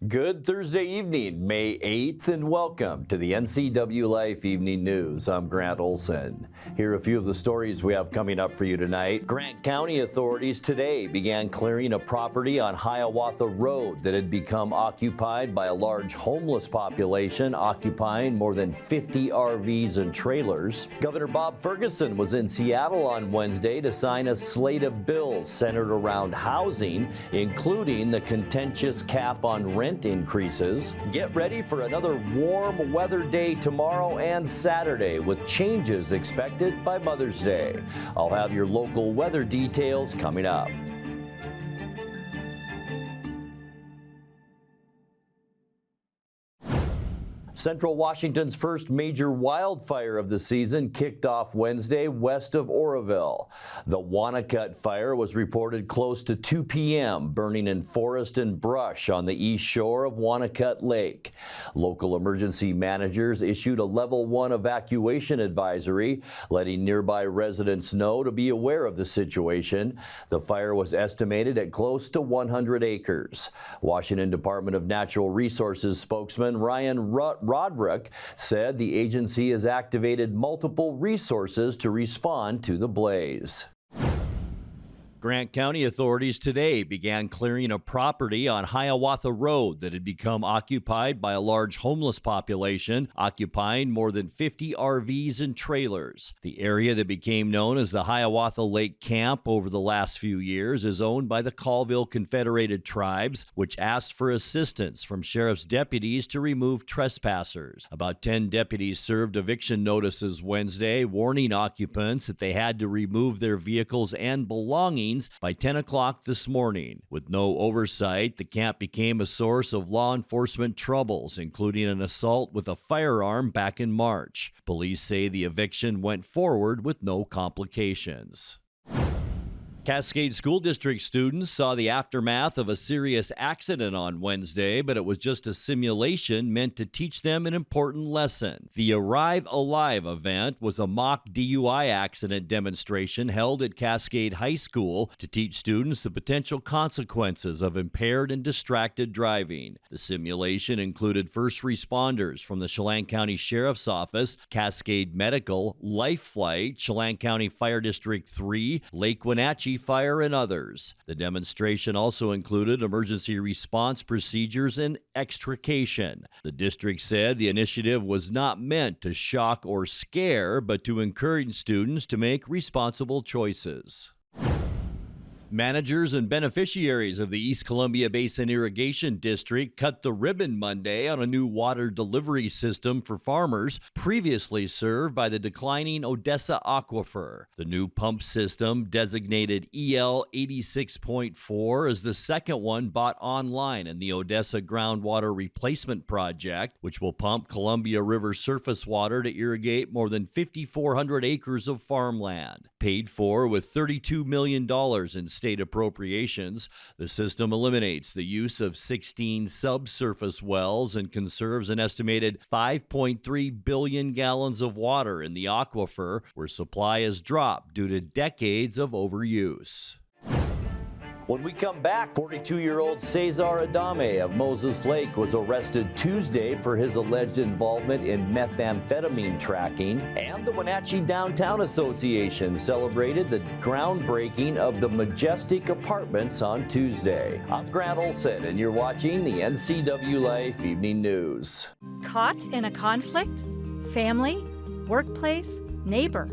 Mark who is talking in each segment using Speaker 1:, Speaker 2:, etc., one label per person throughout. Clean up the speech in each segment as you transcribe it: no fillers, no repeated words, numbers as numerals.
Speaker 1: Good Thursday evening, May 8th, and welcome to the NCWLIFE Evening News. I'm Grant Olson. Here are a few of the stories we have coming up for you tonight. Grant County authorities today began clearing a property on Hiawatha Road that had become occupied by a large homeless population, occupying more than 50 RVs and trailers. Governor Bob Ferguson was in Seattle on Wednesday to sign a slate of bills centered around housing, including the contentious cap on rent increases. Get ready for another warm weather day tomorrow and Saturday, with changes expected by Mother's Day. I'll have your local weather details coming up. Central Washington's first major wildfire of the season kicked off Wednesday west of Oroville. The Wannacott fire was reported close to 2 p.m., burning in forest and brush on the east shore of Wannacott Lake. Local emergency managers issued a level 1 evacuation advisory, letting nearby residents know to be aware of the situation. The fire was estimated at close to 100 acres. Washington Department of Natural Resources spokesman Ryan Roderick said the agency has activated multiple resources to respond to the blaze. Grant County authorities today began clearing a property on Hiawatha Road that had become occupied by a large homeless population, occupying more than 50 RVs and trailers. The area that became known as the Hiawatha Lake Camp over the last few years is owned by the Colville Confederated Tribes, which asked for assistance from sheriff's deputies to remove trespassers. About 10 deputies served eviction notices Wednesday, warning occupants that they had to remove their vehicles and belongings by 10 o'clock this morning. With no oversight, the camp became a source of law enforcement troubles, including an assault with a firearm back in March. Police say the eviction went forward with no complications. Cascade School District students saw the aftermath of a serious accident on Wednesday, but it was just a simulation meant to teach them an important lesson. The Arrive Alive event was a mock DUI accident demonstration held at Cascade High School to teach students the potential consequences of impaired and distracted driving. The simulation included first responders from the Chelan County Sheriff's Office, Cascade Medical, Life Flight, Chelan County Fire District 3, Lake Wenatchee Fire, and others. The demonstration also included emergency response procedures and extrication. The district said the initiative was not meant to shock or scare, but to encourage students to make responsible choices. Managers and beneficiaries of the East Columbia Basin Irrigation District cut the ribbon Monday on a new water delivery system for farmers previously served by the declining Odessa Aquifer. The new pump system, designated EL 86.4, is the second one bought online in the Odessa Groundwater Replacement Project, which will pump Columbia River surface water to irrigate more than 5,400 acres of farmland. Paid for with $32 million in state appropriations, the system eliminates the use of 16 subsurface wells and conserves an estimated 5.3 billion gallons of water in the aquifer, where supply has dropped due to decades of overuse. When we come back, 42-year-old Cesar Adame of Moses Lake was arrested Tuesday for his alleged involvement in methamphetamine tracking, and the Wenatchee Downtown Association celebrated the groundbreaking of the Majestic Apartments on Tuesday. I'm Grant Olson, and you're watching the NCWLIFE Evening News.
Speaker 2: Caught in a conflict? Family? Workplace? Neighbor?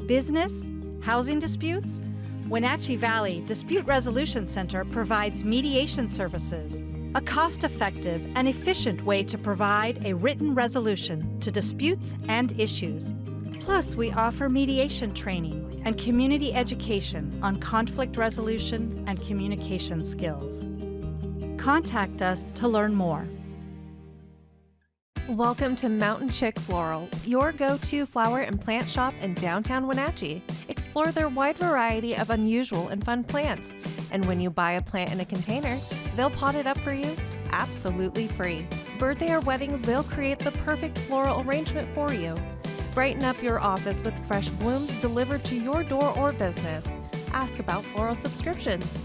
Speaker 2: Business? Housing disputes? Wenatchee Valley Dispute Resolution Center provides mediation services, a cost-effective and efficient way to provide a written resolution to disputes and issues. Plus, we offer mediation training and community education on conflict resolution and communication skills. Contact us to learn more.
Speaker 3: Welcome to Mountain Chick Floral, your go-to flower and plant shop in downtown Wenatchee. Explore their wide variety of unusual and fun plants. And when you buy a plant in a container, they'll pot it up for you absolutely free. Birthday or weddings, they'll create the perfect floral arrangement for you. Brighten up your office with fresh blooms delivered to your door or business. Ask about floral subscriptions.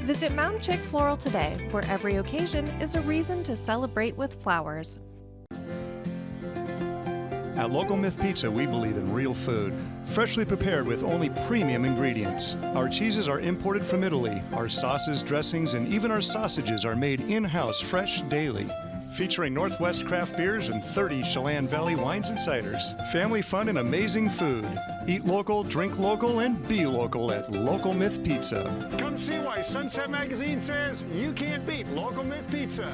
Speaker 3: Visit Mountain Chick Floral today, where every occasion is a reason to celebrate with flowers.
Speaker 4: At Local Myth Pizza, we believe in real food, freshly prepared with only premium ingredients. Our cheeses are imported from Italy. Our sauces, dressings, and even our sausages are made in-house fresh daily. Featuring Northwest craft beers and 30 Chelan Valley wines and ciders. Family fun and amazing food. Eat local, drink local, and be local at Local Myth Pizza.
Speaker 5: Come see why Sunset Magazine says you can't beat Local Myth Pizza.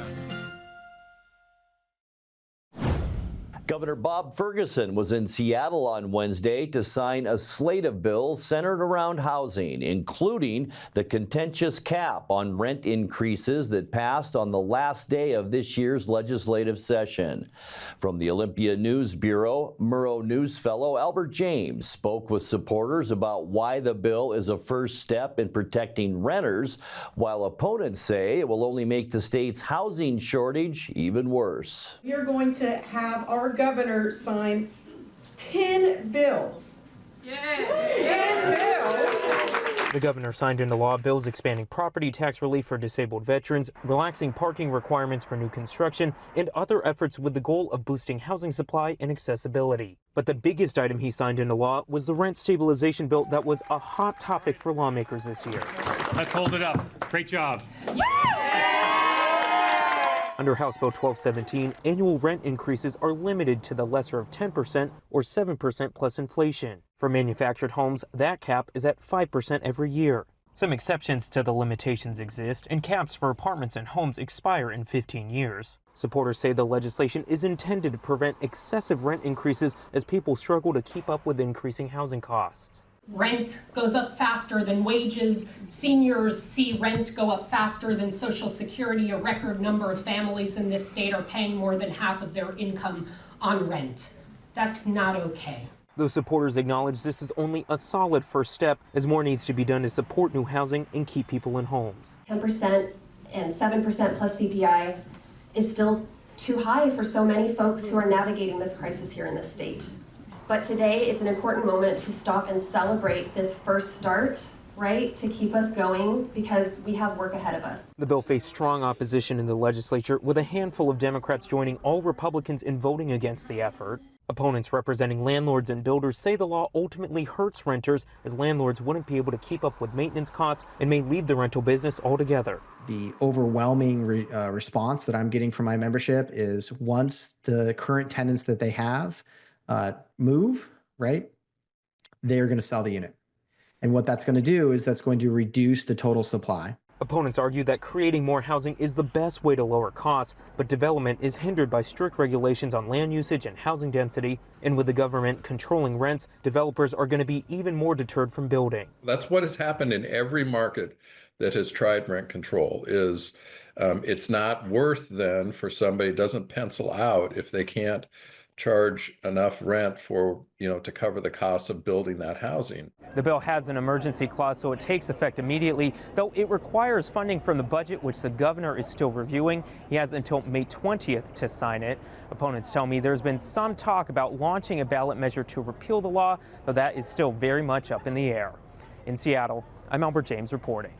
Speaker 1: Governor Bob Ferguson was in Seattle on Wednesday to sign a slate of bills centered around housing, including the contentious cap on rent increases that passed on the last day of this year's legislative session. From the Olympia News Bureau, Murrow News fellow Albert James spoke with supporters about why the bill is a first step in protecting renters, while opponents say it will only make the state's housing shortage even worse.
Speaker 6: We are going to have our governor sign 10 bills. Yay! 10 bills!
Speaker 7: The governor signed into law bills expanding property tax relief for disabled veterans, relaxing parking requirements for new construction, and other efforts with the goal of boosting housing supply and accessibility. But the biggest item he signed into law was the rent stabilization bill that was a hot topic for lawmakers this year.
Speaker 8: Let's hold it up. Great job.
Speaker 7: Under House Bill 1217, annual rent increases are limited to the lesser of 10% or 7% plus inflation. For manufactured homes, that cap is at 5% every year. Some exceptions to the limitations exist, and caps for apartments and homes expire in 15 years. Supporters say the legislation is intended to prevent excessive rent increases as people struggle to keep up with increasing housing costs.
Speaker 9: Rent goes up faster than wages. Seniors see rent go up faster than Social Security. A record number of families in this state are paying more than half of their income on rent. That's not okay.
Speaker 7: Those supporters acknowledge this is only a solid first step, as more needs to be done to support new housing and keep people in homes.
Speaker 10: 10% and 7% plus CPI is still too high for so many folks who are navigating this crisis here in this state. But today, it's an important moment to stop and celebrate this first start, right, to keep us going, because we have work ahead of us.
Speaker 7: The bill faced strong opposition in the legislature, with a handful of Democrats joining all Republicans in voting against the effort. Opponents representing landlords and builders say the law ultimately hurts renters, as landlords wouldn't be able to keep up with maintenance costs and may leave the rental business altogether.
Speaker 11: The overwhelming response that I'm getting from my membership is once the current tenants that they have move, right, they're going to sell the unit. And what that's going to do is that's going to reduce the total supply.
Speaker 7: Opponents argue that creating more housing is the best way to lower costs, but development is hindered by strict regulations on land usage and housing density. And with the government controlling rents, developers are going to be even more deterred from building.
Speaker 12: That's what has happened in every market that has tried rent control. Is it's not worth then for somebody, it doesn't pencil out if they can't charge enough rent for, to cover the costs of building that housing.
Speaker 7: The bill has an emergency clause, so it takes effect immediately, though it requires funding from the budget, which the governor is still reviewing. He has until May 20th to sign it. Opponents tell me there's been some talk about launching a ballot measure to repeal the law, though that is still very much up in the air. In Seattle, I'm Albert James reporting.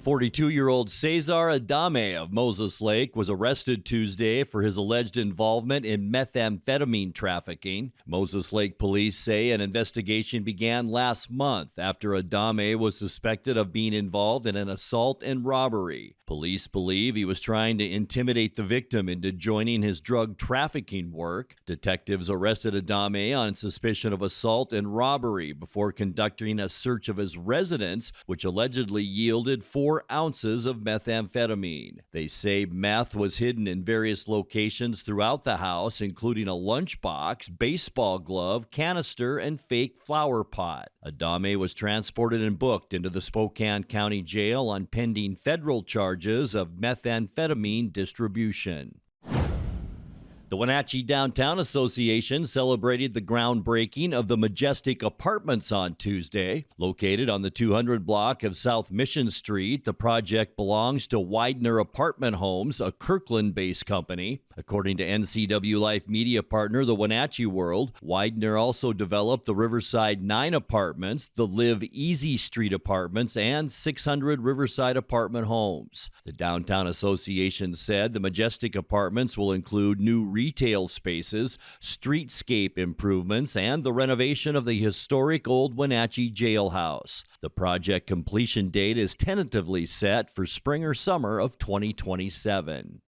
Speaker 1: 42-year-old Cesar Adame of Moses Lake was arrested Tuesday for his alleged involvement in methamphetamine trafficking. Moses Lake police say an investigation began last month after Adame was suspected of being involved in an assault and robbery. Police believe he was trying to intimidate the victim into joining his drug trafficking work. Detectives arrested Adame on suspicion of assault and robbery before conducting a search of his residence, which allegedly yielded 4 ounces of methamphetamine. They say meth was hidden in various locations throughout the house, including a lunchbox, baseball glove, canister, and fake flower pot. Adame was transported and booked into the Spokane County Jail on pending federal charges of methamphetamine distribution. The Wenatchee Downtown Association celebrated the groundbreaking of the Majestic Apartments on Tuesday. Located on the 200 block of South Mission Street, the project belongs to Widener Apartment Homes, a Kirkland-based company. According to NCWLIFE media partner, the Wenatchee World, Widener also developed the Riverside 9 apartments, the Live Easy Street apartments, and 600 Riverside apartment homes. The Downtown Association said the Majestic Apartments will include new retail spaces, streetscape improvements, and the renovation of the historic old Wenatchee jailhouse. The project completion date is tentatively set for spring or summer of 2027.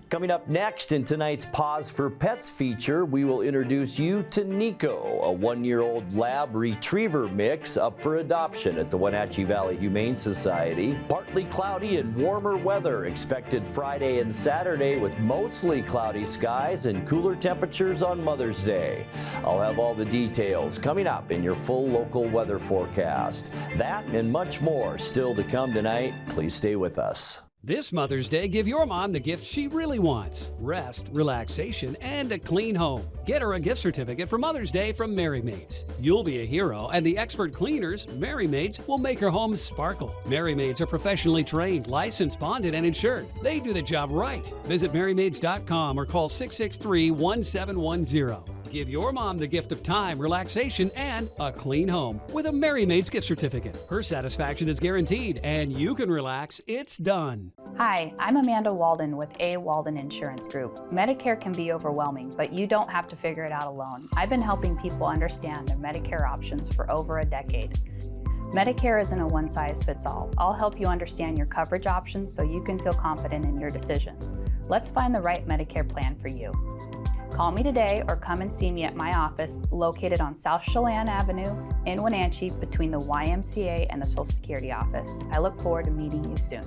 Speaker 1: Coming up next in tonight's Pause for Pets feature, we will introduce you to Nico, a one-year-old lab retriever mix up for adoption at the Wenatchee Valley Humane Society. Partly cloudy and warmer weather expected Friday and Saturday with mostly cloudy skies and cooler temperatures on Mother's Day. I'll have all the details coming up in your full local weather forecast. That and much more still to come tonight. Please stay with us.
Speaker 13: This Mother's Day, give your mom the gift she really wants: rest, relaxation, and a clean home. Get her a gift certificate for Mother's Day from Merry Maids. You'll be a hero, and the expert cleaners, Merry Maids, will make her home sparkle. Merry Maids are professionally trained, licensed, bonded, and insured. They do the job right. Visit MerryMaids.com or call 663-1710. Give your mom the gift of time, relaxation, and a clean home with a Merry Maids gift certificate. Her satisfaction is guaranteed, and you can relax. It's done.
Speaker 14: Hi, I'm Amanda Walden with A. Walden Insurance Group. Medicare can be overwhelming, but you don't have to figure it out alone. I've been helping people understand their Medicare options for over a decade. Medicare isn't a one-size-fits-all. I'll help you understand your coverage options so you can feel confident in your decisions. Let's find the right Medicare plan for you. Call me today or come and see me at my office located on South Chelan Avenue in Wenatchee between the YMCA and the Social Security office. I look forward to meeting you soon.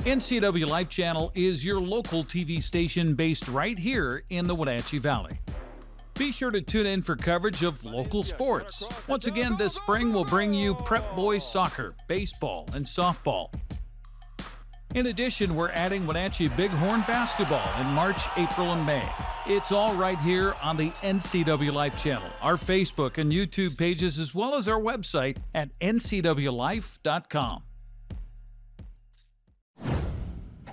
Speaker 15: NCWLIFE Channel is your local TV station based right here in the Wenatchee Valley. Be sure to tune in for coverage of local sports. Once again, this spring we'll bring you Prep Boys soccer, baseball, and softball. In addition, we're adding Wenatchee Bighorn basketball in March, April, and May. It's all right here on the NCWLIFE channel, our Facebook and YouTube pages, as well as our website at ncwlife.com.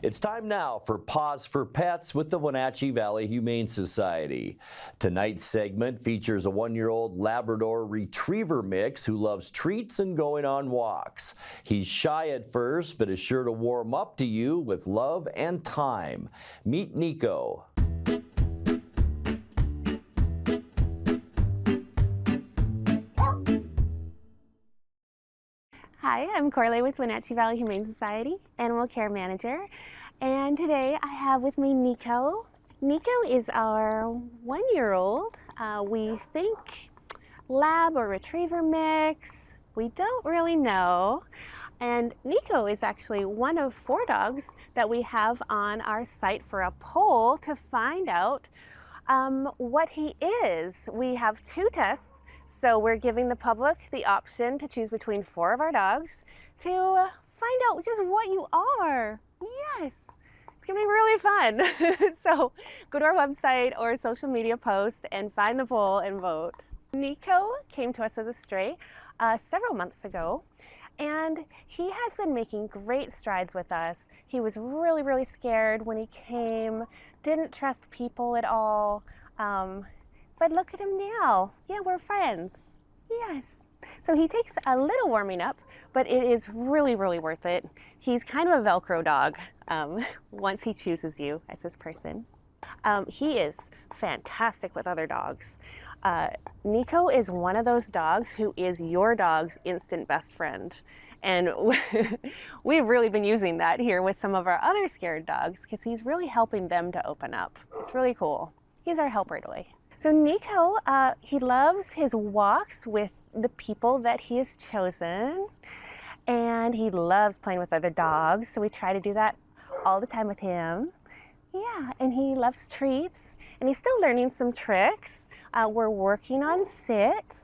Speaker 1: It's time now for Pause for Pets with the Wenatchee Valley Humane Society. Tonight's segment features a one-year-old Labrador Retriever mix who loves treats and going on walks. He's shy at first, but is sure to warm up to you with love and time. Meet Nico.
Speaker 16: Hi, I'm Corley with Wenatchee Valley Humane Society, Animal Care Manager, and today I have with me Nico. Nico is our one-year-old. We think lab or retriever mix. We don't really know. And Nico is actually one of 4 dogs that we have on our site for a poll to find out what he is. We have 2 tests. So we're giving the public the option to choose between 4 of our dogs to find out just what you are. Yes, it's gonna be really fun. So go to our website or social media post and find the poll and vote. Nico came to us as a stray several months ago, and he has been making great strides with us. He was really, really scared when he came, didn't trust people at all. But look at him now. Yeah, we're friends. Yes. So he takes a little warming up, but it is really, really worth it. He's kind of a Velcro dog once he chooses you as his person. He is fantastic with other dogs. Nico is one of those dogs who is your dog's instant best friend. And we've really been using that here with some of our other scared dogs because he's really helping them to open up. It's really cool. He's our helper toy. So Nico, he loves his walks with the people that he has chosen, and he loves playing with other dogs, so we try to do that all the time with him. Yeah, and he loves treats, and he's still learning some tricks. We're working on sit.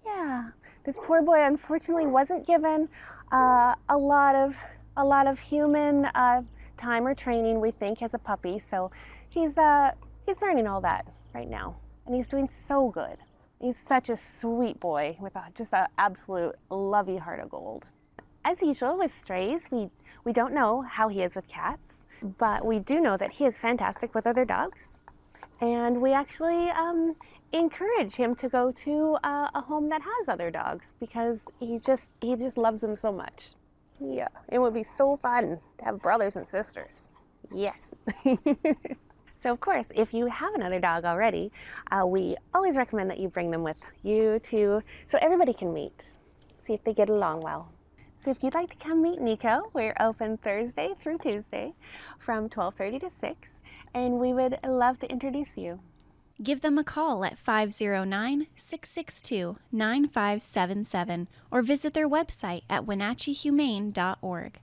Speaker 16: Yeah, this poor boy unfortunately wasn't given a lot of human time or training, we think, as a puppy. So he's learning all that right now, and he's doing so good. He's such a sweet boy with just an absolute lovey heart of gold. As usual with strays, we don't know how he is with cats, but we do know that he is fantastic with other dogs. And we actually encourage him to go to a home that has other dogs because he just loves them so much. Yeah, it would be so fun to have brothers and sisters. Yes. So of course, if you have another dog already, we always recommend that you bring them with you too, so everybody can meet, see if they get along well. So if you'd like to come meet Nico, we're open Thursday through Tuesday from 12:30 to 6, and we would love to introduce you.
Speaker 17: Give them a call at 509-662-9577 or visit their website at wenatcheehumane.org.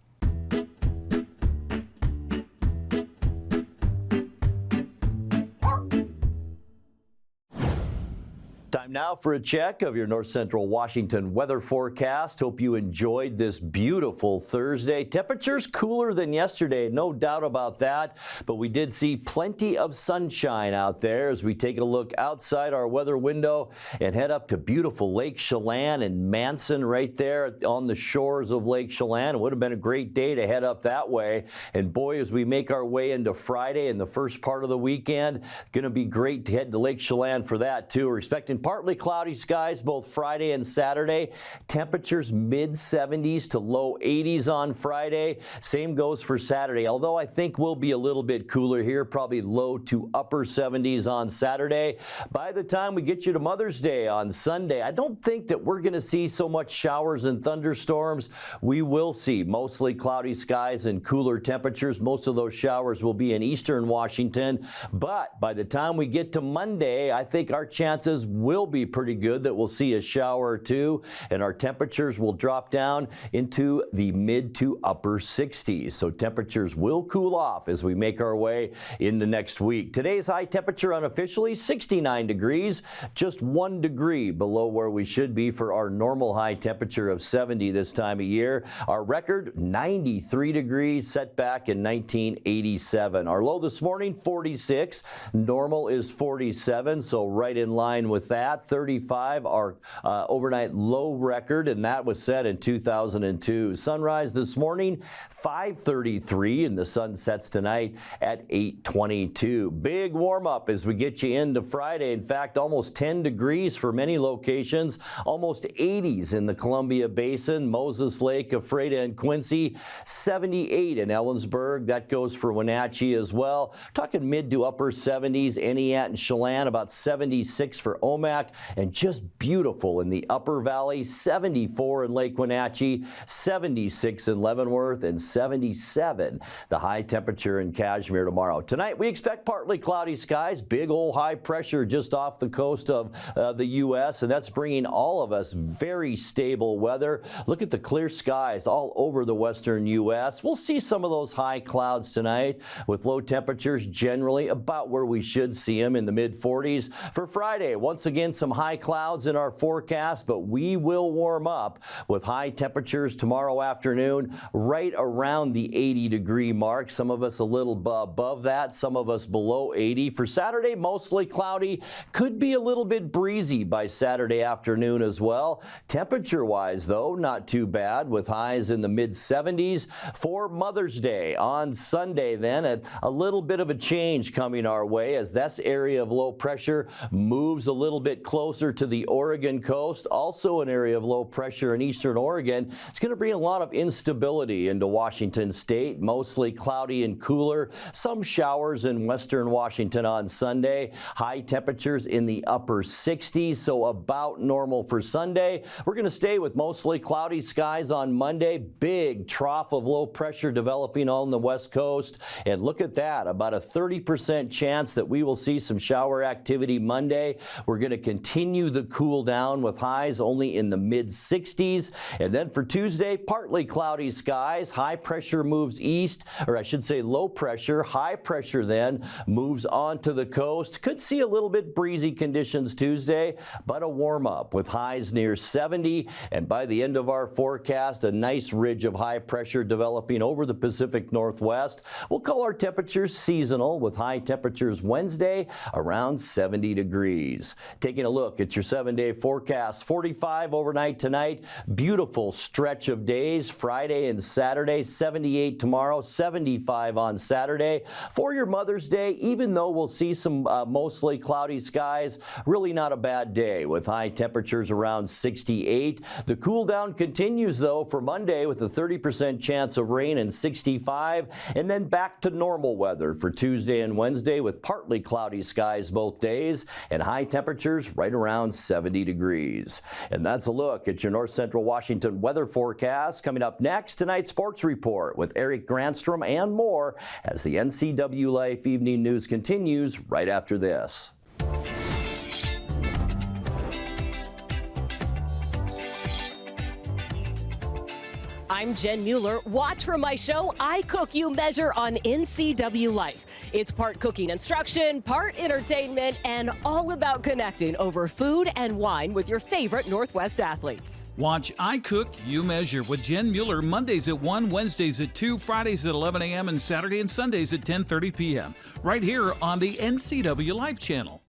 Speaker 1: Time now for a check of your North Central Washington weather forecast. Hope you enjoyed this beautiful Thursday. Temperatures cooler than yesterday, no doubt about that, but we did see plenty of sunshine out there as we take a look outside our weather window and head up to beautiful Lake Chelan and Manson right there on the shores of Lake Chelan. It would have been a great day to head up that way. And boy, as we make our way into Friday and the first part of the weekend, going to be great to head to Lake Chelan for that too. We're expecting partly cloudy skies both Friday and Saturday. Temperatures mid-70s to low 80s on Friday. Same goes for Saturday, although I think we'll be a little bit cooler here, probably low to upper 70s on Saturday. By the time we get you to Mother's Day on Sunday, I don't think that we're going to see so much showers and thunderstorms. We will see mostly cloudy skies and cooler temperatures. Most of those showers will be in eastern Washington, but by the time we get to Monday, I think our chances will be pretty good that we'll see a shower or two, and our temperatures will drop down into the mid to upper 60s. So temperatures will cool off as we make our way into next week. Today's high temperature unofficially 69 degrees, just 1 degree below where we should be for our normal high temperature of 70 this time of year. Our record 93 degrees set back in 1987. Our low this morning 46. Normal is 47, so right in line with that. 35, our overnight low record, and that was set in 2002. Sunrise this morning, 5:33, and the sun sets tonight at 8:22. Big warm up as we get you into Friday. In fact, almost 10 degrees for many locations, almost 80s in the Columbia Basin, Moses Lake, Ephrata, and Quincy, 78 in Ellensburg. That goes for Wenatchee as well. Talking mid to upper 70s, Eniat and Chelan, about 76 for Omak, and just beautiful in the Upper Valley, 74 in Lake Wenatchee, 76 in Leavenworth, and 77 the high temperature in Cashmere tomorrow. Tonight we expect partly cloudy skies, big old high pressure just off the coast of the U.S., and that's bringing all of us very stable weather. Look at the clear skies all over the western U.S. We'll see some of those high clouds tonight with low temperatures generally about where we should see them in the mid-40s. For Friday, once again, some high clouds in our forecast, but we will warm up with high temperatures tomorrow afternoon right around the 80-degree mark. Some of us a little above that, some of us below 80. For Saturday, mostly cloudy. Could be a little bit breezy by Saturday afternoon as well. Temperature-wise, though, not too bad with highs in the mid-70s. For Mother's Day on Sunday, then, a little bit of a change coming our way as this area of low pressure moves a little bit closer to the Oregon coast, also an area of low pressure in eastern Oregon. It's going to bring a lot of instability into Washington state, mostly cloudy and cooler. Some showers in western Washington on Sunday. High temperatures in the upper 60s, so about normal for Sunday. We're going to stay with mostly cloudy skies on Monday. Big trough of low pressure developing on the west coast. And look at that, about a 30% chance that we will see some shower activity Monday. We're going to continue the cool down with highs only in the mid-60s. And then for Tuesday, partly cloudy skies. High pressure moves east, or I should say low pressure. High pressure then moves onto the coast. Could see a little bit breezy conditions Tuesday, but a warm up with highs near 70. And by the end of our forecast, a nice ridge of high pressure developing over the Pacific Northwest. We'll call our temperatures seasonal with high temperatures Wednesday around 70 degrees. Taking a look at your 7-day forecast, 45 overnight tonight. Beautiful stretch of days Friday and Saturday, 78 tomorrow, 75 on Saturday. For your Mother's Day, even though we'll see some mostly cloudy skies, really not a bad day with high temperatures around 68. The cool down continues though for Monday with a 30% chance of rain and 65, and then back to normal weather for Tuesday and Wednesday with partly cloudy skies both days and high temperatures right around 70 degrees. And that's a look at your North Central Washington weather forecast. Coming up next, tonight's sports report with Eric Granstrom and more as the NCWLIFE Evening News continues right after this.
Speaker 18: I'm Jen Mueller. Watch for my show, I Cook, You Measure on NCWLIFE. It's part cooking instruction, part entertainment, and all about connecting over food and wine with your favorite Northwest athletes.
Speaker 15: Watch I Cook, You Measure with Jen Mueller Mondays at 1, Wednesdays at 2, Fridays at 11 a.m., and Saturday and Sundays at 10:30 p.m. right here on the NCWLIFE channel.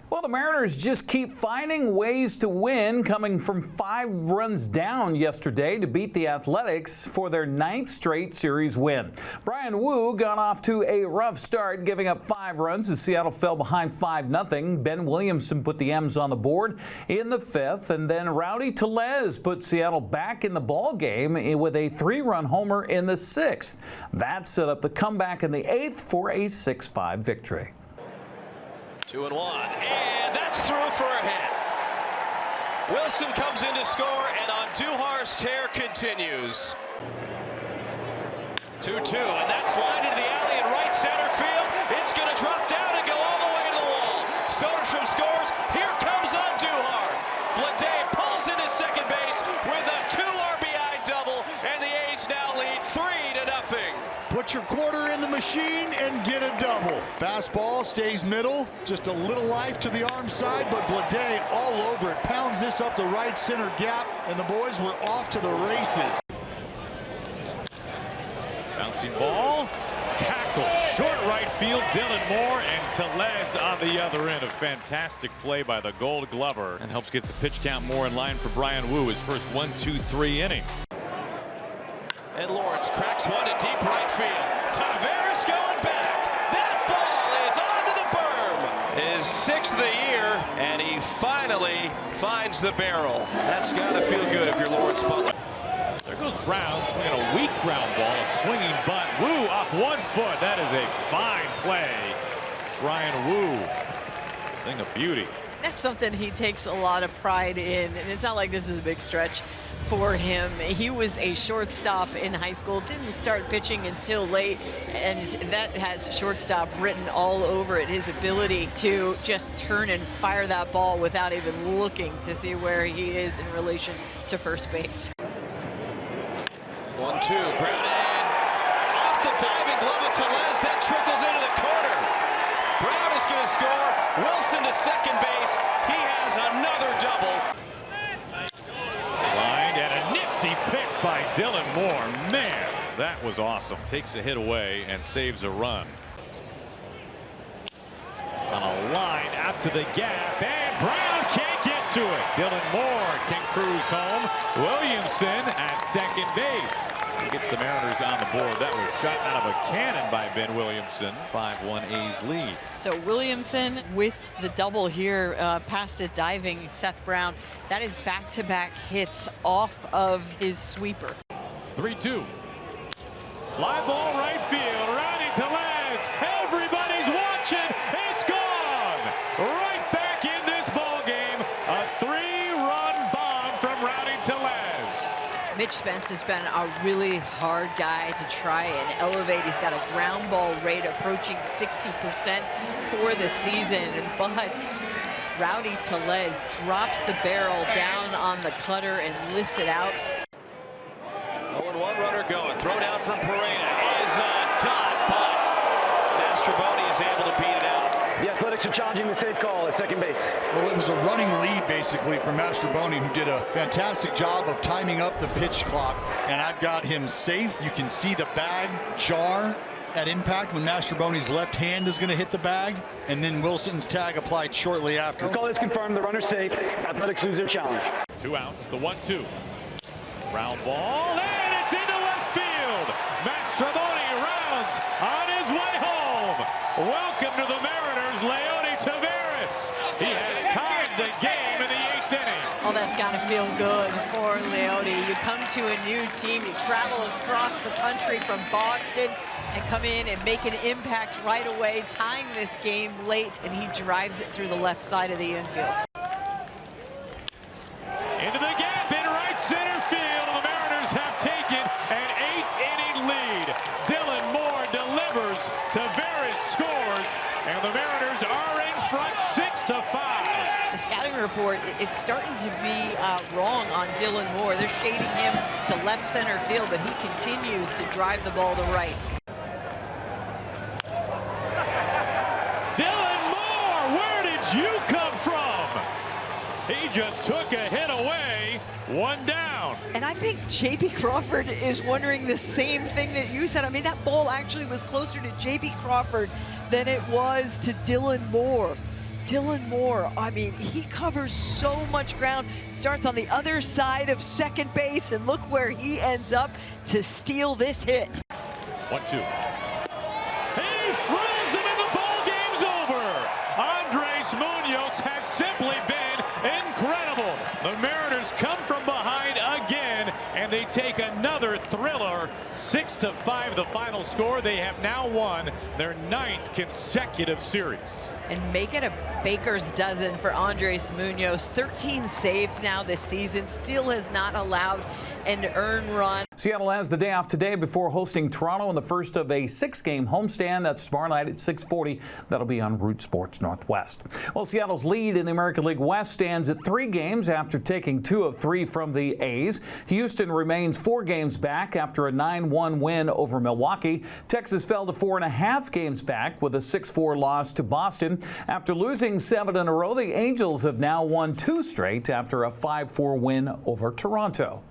Speaker 19: Well, the Mariners just keep finding ways to win, coming from 5 runs down yesterday to beat the Athletics for their 9th straight series win. Brian Wu got off to a rough start, giving up 5 runs as Seattle fell behind 5-0. Ben Williamson put the M's on the board in the 5th, and then Rowdy Tellez put Seattle back in the ball game with a 3-run homer in the 6th. That set up the comeback in the 8th for a 6-5 victory.
Speaker 20: 2-1, and that's through for a hit. Wilson comes in to score, and Andujar's tear continues. 2-2, and that's lined into the alley in right center field. It's going to drop down and go all the way to the wall. Soderstrom scores. Here comes Andujar. Blade pulls into second base with a 2 RBI double, and the A's now lead 3-0.
Speaker 21: Put your quarter in the machine and get a double. Fastball stays middle, just a little life to the arm side, but Blade all over it. Pounds this up the right center gap, and the boys were off to the races.
Speaker 22: Bouncing ball, tackle, short right field, Dylan Moore, and Tellez on the other end. A fantastic play by the Gold Glover, and helps get the pitch count more in line for Brian Wu, his first 1-2-3 inning.
Speaker 20: And Lawrence cracks one to deep right field. Taveras going back. That ball is onto the berm. His 6th of the year, and he finally finds the barrel. That's got to feel good if you're Lawrence Butler.
Speaker 22: There goes Brown, swinging a weak ground ball, a swinging bunt. Wu off 1 foot. That is a fine play. Brian Wu, thing of beauty.
Speaker 23: That's something he takes a lot of pride in, and it's not like this is a big stretch for him. He was a shortstop in high school, didn't start pitching until late, and that has shortstop written all over it. His ability to just turn and fire that ball without even looking to see where he is in relation to first base.
Speaker 20: 1-2, grounded off the diving glove of Tellez, that trickles into the corner. Brown is Rivera's going to score. Wilson to second base. He has another double.
Speaker 22: Line and a nifty pick by Dylan Moore. Man, that was awesome. Takes a hit away and saves a run. On a line out to the gap, and Brown can't get to it. Dylan Moore can cruise home. Williamson at second base. He gets the Mariners on the board. That was shot out of a cannon by Ben Williamson. 5-1 A's lead.
Speaker 23: So Williamson with the double here past a diving Seth Brown. That is back-to-back hits off of his sweeper.
Speaker 22: 3-2. Fly ball right field. Rowdy Tellez. Everybody's watching. It's gone. Right back in this ball game. A 3-run bomb from Rowdy Tellez.
Speaker 23: Mitch Spence has been a really hard guy to try and elevate. He's got a ground ball rate approaching 60% for the season, but Rowdy Tellez drops the barrel down on the cutter and lifts it out.
Speaker 20: 0-1 runner going. Throw down from Pereira is a dot, but Mastroboni is able to beat it out.
Speaker 2: The Athletics are challenging the safe call at second base.
Speaker 21: Well, it was a running lead, basically, from Mastroboni, who did a fantastic job of timing up the pitch clock. And I've got him safe. You can see the bag jar at impact when Mastroboni's left hand is going to hit the bag. And then Wilson's tag applied shortly after.
Speaker 2: The call is confirmed. The runner's safe. Athletics lose their challenge.
Speaker 22: 2 outs. The 1-2. Ground ball, and it's into left field. Mastroboni rounds on his way home. Welcome to the Mariners, Leody Taveras. He has tied the game in the 8th inning.
Speaker 23: Oh, that's got to feel good for Leody. You come to a new team, you travel across the country from Boston and come in and make an impact right away, tying this game late, and he drives it through the left side of the infield.
Speaker 22: Into the gap in right center field. The Mariners have taken an 8th inning lead. Dylan Moore delivers. Taveras scores, and the Mariners are in front 6-5.
Speaker 23: The scouting report, it's starting to be wrong on Dylan Moore. They're shading him to left center field, but he continues to drive the ball to right.
Speaker 22: Dylan Moore, where did you come from? He just took a hit away, 1 down.
Speaker 23: And I think J.B. Crawford is wondering the same thing that you said. I mean, that ball actually was closer to J.B. Crawford than it was to Dylan Moore. Dylan Moore, I mean, he covers so much ground, starts on the other side of second base, and look where he ends up to steal this hit.
Speaker 22: 1-2. He throws him and the ball game's over. Andres Munoz has simply been incredible. The Mariners come from behind again, and they take another thriller. 6-5 the final score. They have now won their 9th consecutive series.
Speaker 23: And make it a baker's dozen for Andres Munoz. 13 saves now this season, still has not allowed an earned run.
Speaker 19: Seattle has the day off today before hosting Toronto in the first of a 6-game homestand. That's tomorrow night at 6:40. That'll be on Root Sports Northwest. Well, Seattle's lead in the American League West stands at 3 games after taking 2 of 3 from the A's. Houston remains 4 games back after a 9-1 win over Milwaukee. Texas fell to 4.5 games back with a 6-4 loss to Boston. After losing 7 in a row, the Angels have now won 2 straight after a 5-4 win over Toronto.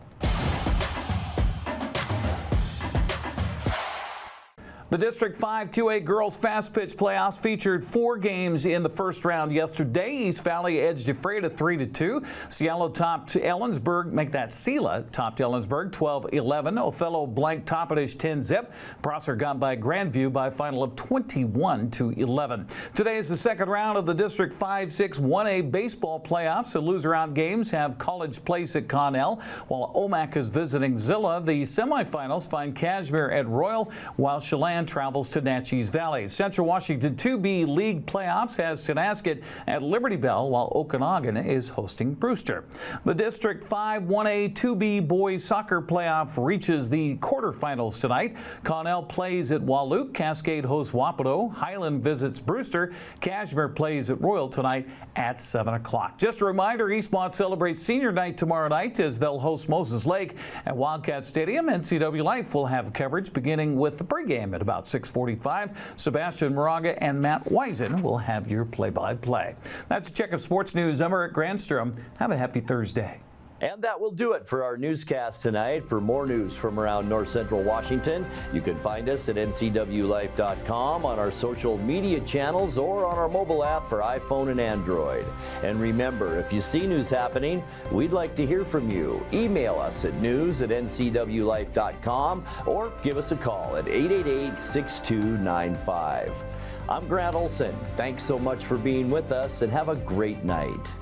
Speaker 19: The District 5 2A girls fast pitch playoffs featured 4 games in the first round yesterday. East Valley edged Ephrata 3-2. Cielo topped Ellensburg, Sela topped Ellensburg 12-11. Othello blanked Toppenish 10-zip. Prosser got by Grandview by a final of 21-11. Today is the second round of the District 5-6 1A baseball playoffs. The loser-out games have College Place at Connell, while Omak is visiting Zilla. The semifinals find Cashmere at Royal, while Chelan travels to Natchez Valley. Central Washington 2B League playoffs has Tonasket at Liberty Bell, while Okanagan is hosting Brewster. The District 5 1A 2B boys soccer playoff reaches the quarterfinals tonight. Connell plays at Walook, Cascade hosts Wapato, Highland visits Brewster, Cashmere plays at Royal tonight at 7 o'clock. Just a reminder, Eastmont celebrates senior night tomorrow night as they'll host Moses Lake at Wildcat Stadium. NCWLIFE will have coverage beginning with the pregame at about about 6:45. Sebastian Moraga and Matt Wiesen will have your play-by-play. That's a check of sports news. I'm Eric Granstrom. Have a happy Thursday.
Speaker 1: And that will do it for our newscast tonight. For more news from around North Central Washington, you can find us at ncwlife.com, on our social media channels, or on our mobile app for iPhone and Android. And remember, if you see news happening, we'd like to hear from you. Email us at news@ncwlife.com or give us a call at 888-6295. I'm Grant Olson. Thanks so much for being with us, and have a great night.